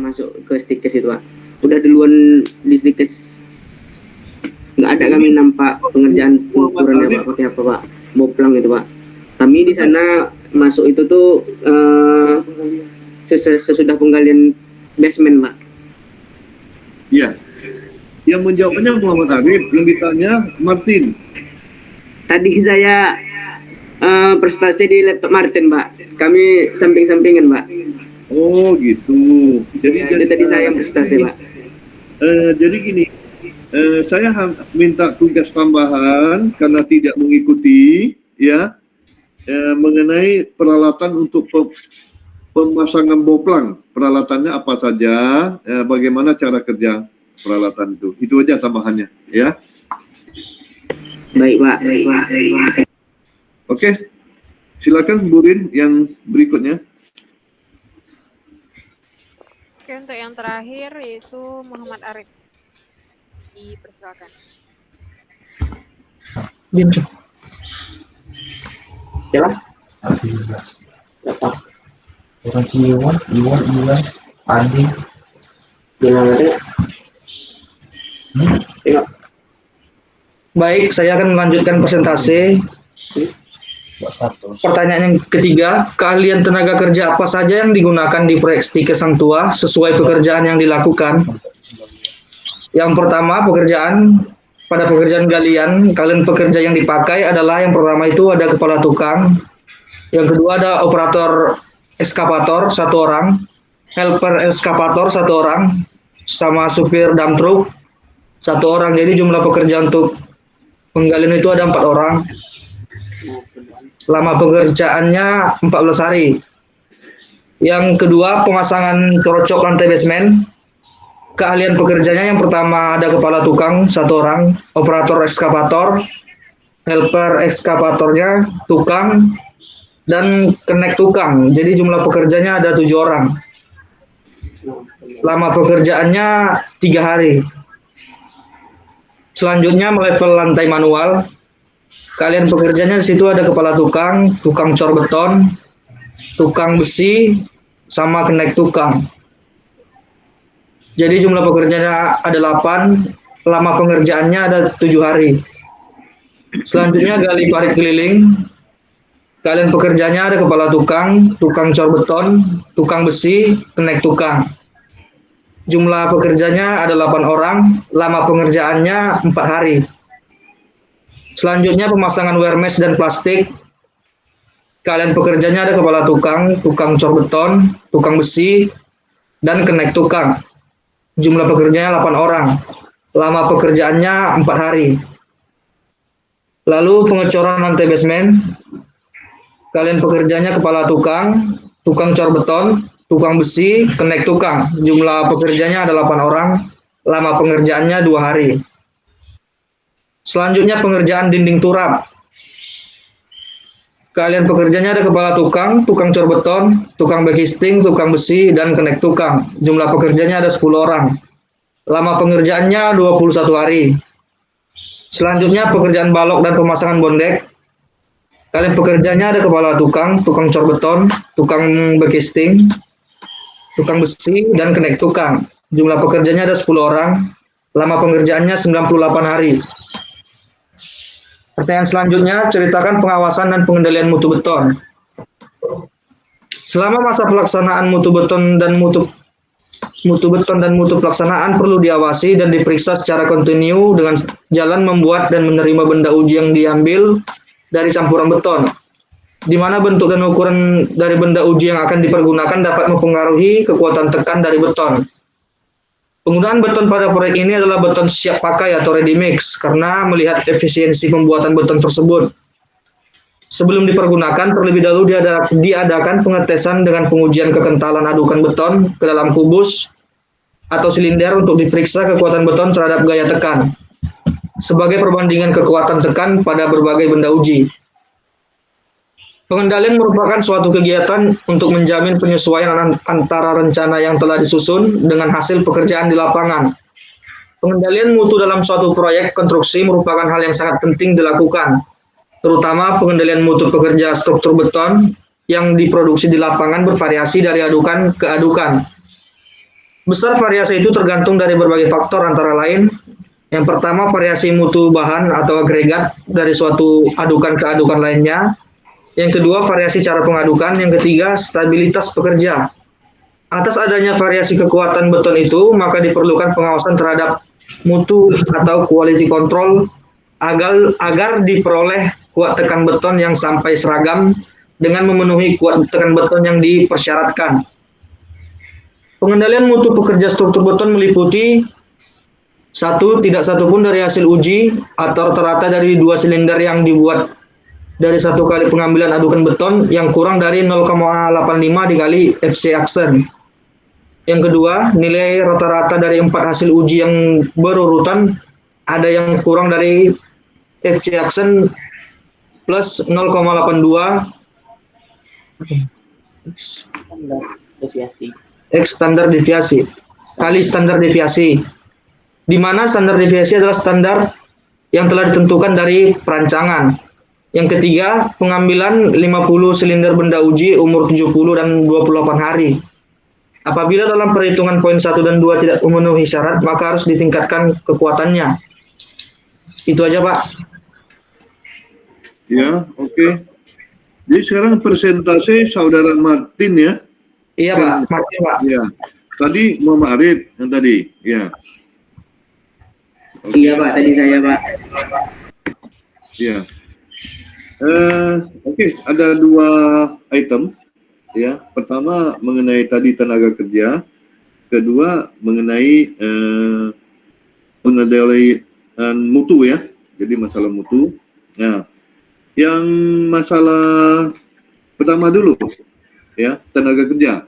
masuk ke stikes itu Pak. Udah duluan di stikes nggak ada kami nampak pengerjaan pengukurannya Pak, pakai apa Pak, boplang itu Pak. Kami di sana masuk itu tuh sesudah penggalian basement Pak. Iya. Yang menjawabnya Muhammad Arif, yang ditanya Martin. Tadi saya prestasi di laptop Martin Pak. Kami samping-sampingan Pak. Oh gitu. Jadi tadi saya yang prestasi Pak. Jadi gini, saya minta tugas tambahan karena tidak mengikuti ya mengenai peralatan untuk pemasangan boplang. Peralatannya apa saja, bagaimana cara kerja peralatan itu aja tambahannya ya. Baik Pak. Oke, silakan Bu Rin yang berikutnya. Oke, untuk yang terakhir yaitu Muhammad Arif. Dipersilakan. Bintu. Jalan. Apa? Orang Iwan, Andi. Gimana tadi? Tengok. Baik, saya akan melanjutkan presentasi. Pertanyaan yang ketiga, keahlian tenaga kerja apa saja yang digunakan di proyek Stikes Sang Tua sesuai pekerjaan yang dilakukan? Yang pertama, pada pekerjaan galian, kalian pekerja yang dipakai adalah yang pertama itu ada kepala tukang, yang kedua ada operator ekskavator 1 orang, helper ekskavator 1 orang, sama supir dump truck 1 orang. Jadi jumlah pekerja untuk penggalian itu ada 4 orang. Lama pekerjaannya 14 hari. Yang kedua, pemasangan corocok lantai basement. Keahlian pekerjanya yang pertama ada kepala tukang 1 orang, operator ekskavator, helper ekskavatornya, tukang, dan connect tukang. Jadi jumlah pekerjanya ada 7 orang. Lama pekerjaannya 3 hari. Selanjutnya melevel lantai manual. Kalian pekerjanya di situ ada kepala tukang, tukang cor beton, tukang besi, sama connect tukang. Jadi jumlah pekerjanya ada 8, lama pengerjaannya ada 7 hari. Selanjutnya gali parit keliling. Kalian pekerjanya ada kepala tukang, tukang cor beton, tukang besi, connect tukang. Jumlah pekerjanya ada 8 orang, lama pengerjaannya 4 hari. Selanjutnya pemasangan wear mesh dan plastik. Kalian pekerjanya ada kepala tukang, tukang cor beton, tukang besi, dan connect tukang. Jumlah pekerjanya 8 orang. Lama pekerjaannya 4 hari. Lalu pengecoran lantai basement. Kalian pekerjanya kepala tukang, tukang cor beton, tukang besi, connect tukang. Jumlah pekerjanya ada 8 orang. Lama pengerjaannya 2 hari. Selanjutnya pengerjaan dinding turap. Kalian pekerjanya ada kepala tukang, tukang cor beton, tukang backisting, tukang besi, dan connect tukang. Jumlah pekerjanya ada 10 orang. Lama pengerjaannya 21 hari. Selanjutnya pekerjaan balok dan pemasangan bondek. Kalian pekerjanya ada kepala tukang, tukang cor beton, tukang backisting, tukang besi, dan connect tukang. Jumlah pekerjanya ada 10 orang. Lama pengerjaannya 98 hari. Pertanyaan selanjutnya, ceritakan pengawasan dan pengendalian mutu beton. Selama masa pelaksanaan mutu beton dan mutu pelaksanaan perlu diawasi dan diperiksa secara kontinu dengan jalan membuat dan menerima benda uji yang diambil dari campuran beton, di mana bentuk dan ukuran dari benda uji yang akan dipergunakan dapat mempengaruhi kekuatan tekan dari beton. Penggunaan beton pada proyek ini adalah beton siap pakai atau ready mix karena melihat efisiensi pembuatan beton tersebut. Sebelum dipergunakan, terlebih dahulu diadakan pengetesan dengan pengujian kekentalan adukan beton ke dalam kubus atau silinder untuk diperiksa kekuatan beton terhadap gaya tekan, sebagai perbandingan kekuatan tekan pada berbagai benda uji. Pengendalian merupakan suatu kegiatan untuk menjamin penyesuaian antara rencana yang telah disusun dengan hasil pekerjaan di lapangan. Pengendalian mutu dalam suatu proyek konstruksi merupakan hal yang sangat penting dilakukan, terutama pengendalian mutu pekerja struktur beton yang diproduksi di lapangan bervariasi dari adukan ke adukan. Besar variasi itu tergantung dari berbagai faktor antara lain. Yang pertama, variasi mutu bahan atau agregat dari suatu adukan ke adukan lainnya. Yang kedua, variasi cara pengadukan. Yang ketiga, stabilitas pekerja. Atas adanya variasi kekuatan beton itu, maka diperlukan pengawasan terhadap mutu atau quality control agar diperoleh kuat tekan beton yang sampai seragam dengan memenuhi kuat tekan beton yang dipersyaratkan. Pengendalian mutu pekerja struktur beton meliputi: 1. Tidak satupun dari hasil uji atau rata-rata dari 2 silinder yang dibuat dari satu kali pengambilan adukan beton yang kurang dari 0,85 dikali FC aksen. Yang kedua, nilai rata-rata dari 4 hasil uji yang berurutan ada yang kurang dari FC aksen plus 0,82 X standar deviasi kali standar deviasi, di mana standar deviasi adalah standar yang telah ditentukan dari perancangan. Yang ketiga, pengambilan 50 silinder benda uji umur 70 dan 28 hari. Apabila dalam perhitungan poin 1 dan 2 tidak memenuhi syarat, maka harus ditingkatkan kekuatannya. Itu aja, Pak. Ya, oke. Jadi sekarang persentase saudara Martin ya? Iya, Pak. Martin, Pak. Ya. Tadi Muhammad Arif yang tadi, ya. Iya Pak, tadi saya Pak. Ya. Oke, ada 2 item. Ya, pertama mengenai tadi tenaga kerja, kedua mengenai pengendalian mutu ya. Jadi masalah mutu. Nah, yang masalah pertama dulu ya, tenaga kerja.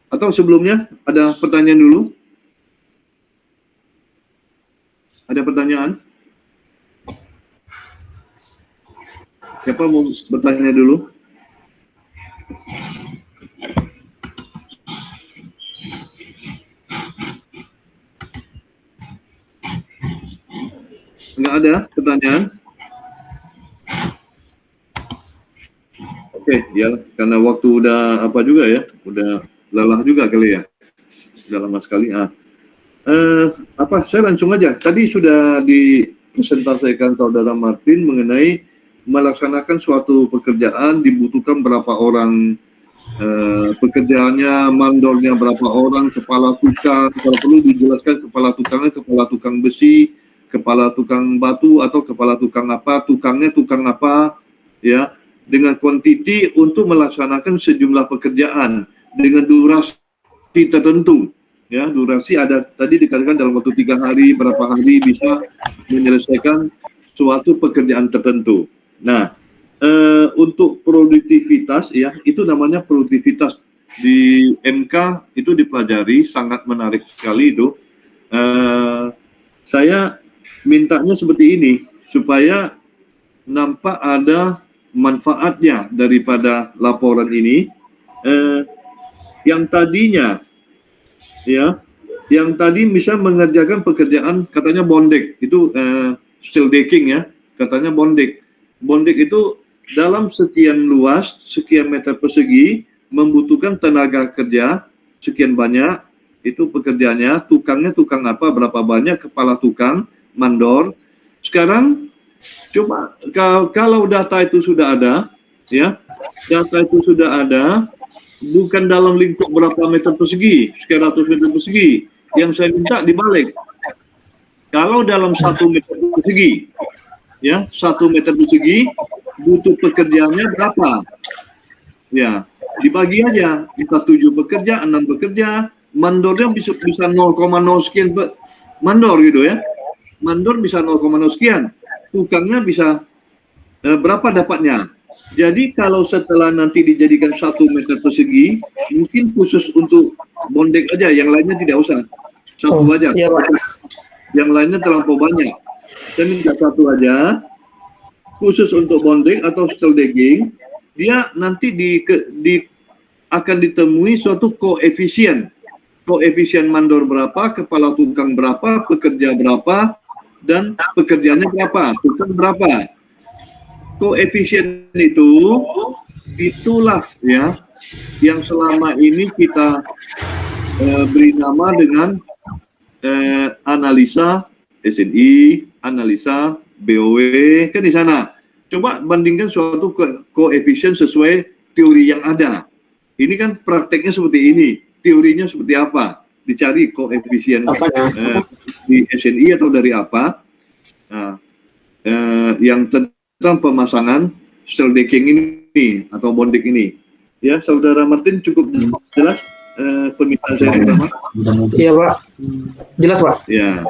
Atau sebelumnya ada pertanyaan dulu? Ada pertanyaan? Siapa mau bertanya dulu? Enggak ada pertanyaan? Oke, ya karena waktu udah apa juga ya, udah lelah juga kali ya, udah lama sekali. Saya langsung aja. Tadi sudah dipresentasikan saudara Martin mengenai melaksanakan suatu pekerjaan dibutuhkan berapa orang pekerjaannya, mandornya berapa orang, kepala tukang, kalau perlu dijelaskan kepala tukangnya, kepala tukang besi, kepala tukang batu atau kepala tukang apa, tukangnya tukang apa, ya, dengan kuantiti untuk melaksanakan sejumlah pekerjaan dengan durasi tertentu. Ya, durasi ada tadi dikatakan dalam waktu 3 hari, berapa hari bisa menyelesaikan suatu pekerjaan tertentu. Nah, untuk produktivitas ya, itu namanya produktivitas di MK itu dipelajari, sangat menarik sekali itu. Saya mintanya seperti ini supaya nampak ada manfaatnya daripada laporan ini. Yang tadinya ya, yang tadi bisa mengerjakan pekerjaan katanya bondek itu steel decking ya, katanya bondek. Bondek itu dalam sekian luas, sekian meter persegi membutuhkan tenaga kerja sekian banyak, itu pekerjaannya, tukangnya tukang apa, berapa banyak, kepala tukang, mandor. Sekarang coba kalau data itu sudah ada ya, data itu sudah ada, bukan dalam lingkup berapa meter persegi, sekian ratus meter persegi. Yang saya minta dibalik. Kalau dalam 1 meter persegi, ya 1 meter persegi, butuh pekerjaannya berapa? Ya, dibagi aja. Kita 7 bekerja, 6 bekerja, mandornya bisa 0,0 sekian mandor gitu ya. Mandor bisa 0,0 sekian. Tukangnya bisa berapa dapatnya? Jadi kalau setelah nanti dijadikan 1 meter persegi, mungkin khusus untuk bondek aja, yang lainnya tidak usah. 1 aja. Iya, Pak. Yang lainnya terlampau banyak. Saya minta 1 aja, khusus untuk bondek atau steel decking. Dia nanti akan ditemui suatu koefisien. Koefisien mandor berapa, kepala tukang berapa, pekerja berapa, dan pekerjaannya berapa, tukang berapa. Koefisien itulah ya yang selama ini kita beri nama dengan analisa SNI, analisa BOW, kan di sana. Coba bandingkan suatu koefisien sesuai teori yang ada. Ini kan prakteknya seperti ini, teorinya seperti apa? Dicari koefisien di SNI atau dari apa? Nah, yang tentang pemasangan cell decking ini atau bonding ini. Ya, Saudara Martin cukup jelas permintaan saya pertama? Iya Pak, jelas Pak. Ya.